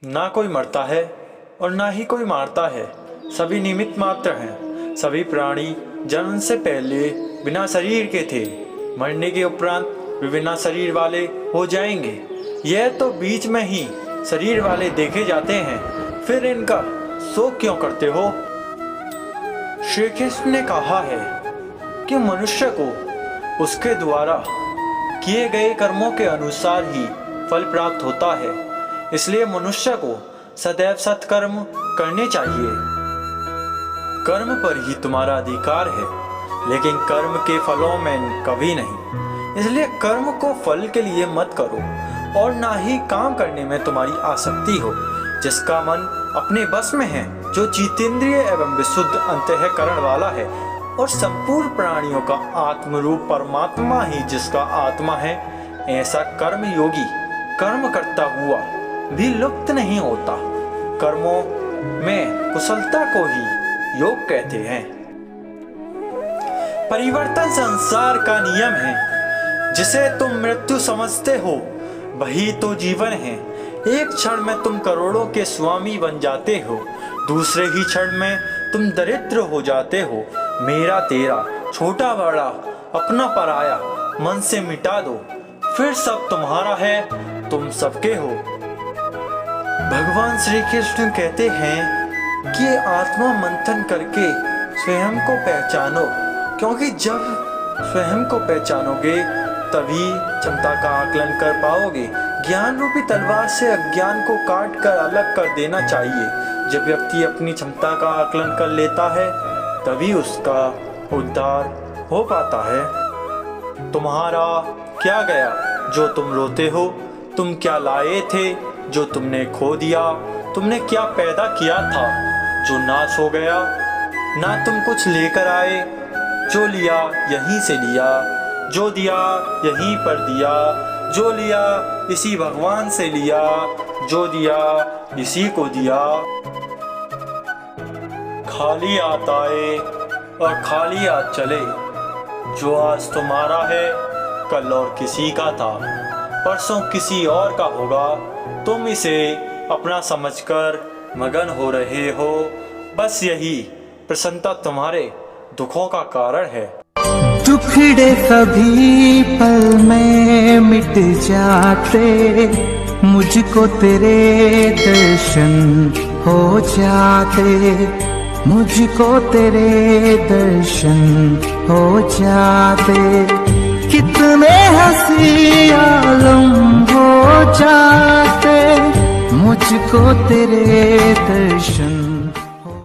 ना कोई मरता है और ना ही कोई मारता है, सभी निमित्त मात्र हैं। सभी प्राणी जन्म से पहले बिना शरीर के थे, मरने के उपरांत वे बिना शरीर वाले हो जाएंगे। यह तो बीच में ही शरीर वाले देखे जाते हैं, फिर इनका शोक क्यों करते हो? श्री कृष्ण ने कहा है कि मनुष्य को उसके द्वारा किए गए कर्मों के अनुसार ही फल प्राप्त होता है, इसलिए मनुष्य को सदैव सत्कर्म करने चाहिए। कर्म पर ही तुम्हारा अधिकार है, लेकिन कर्म के फलों में कभी नहीं। इसलिए कर्म को फल के लिए मत करो और ना ही काम करने में तुम्हारी आसक्ति हो। जिसका मन अपने बस में है, जो जितेंद्रिय एवं विशुद्ध अंतःकरण वाला है और संपूर्ण प्राणियों का आत्मरूप परमात्मा ही जिसका आत्मा है, ऐसा कर्म योगी कर्म करता हुआ भी लुप्त नहीं होता। कर्मों में कुशलता को ही योग कहते हैं। परिवर्तन संसार का नियम है। जिसे तुम मृत्यु समझते हो वही तो जीवन है। एक क्षण में तुम करोड़ों के स्वामी बन जाते हो, दूसरे ही क्षण में तुम दरिद्र हो जाते हो। मेरा तेरा, छोटा बड़ा, अपना पराया मन से मिटा दो, फिर सब तुम्हारा है, तुम सबके हो। भगवान श्री कृष्ण कहते हैं कि आत्मा मंथन करके स्वयं को पहचानो, क्योंकि जब स्वयं को पहचानोगे तभी क्षमता का आकलन कर पाओगे। ज्ञान रूपी तलवार से अज्ञान को काट कर अलग कर देना चाहिए। जब व्यक्ति अपनी क्षमता का आकलन कर लेता है तभी उसका उद्धार हो पाता है। तुम्हारा क्या गया जो तुम रोते हो? तुम क्या लाए थे जो तुमने खो दिया? तुमने क्या पैदा किया था जो नाश हो गया? ना तुम कुछ लेकर आए, जो लिया यहीं से लिया, जो दिया यहीं पर दिया, जो लिया इसी भगवान से लिया, जो दिया इसी को दिया। खाली हाथ आए और खाली हाथ चले। जो आज तुम्हारा है कल और किसी का था, परसों किसी और का होगा। तुम इसे अपना समझकर मगन हो रहे हो। बस यही प्रसन्नता तुम्हारे दुखों का कारण है। दुखड़े कभी पल में मिट जाते, मुझको तेरे दर्शन हो जाते, मुझको तेरे दर्शन हो जाते। कितने हंसी आलम हो जाते, मुझको तेरे दर्शन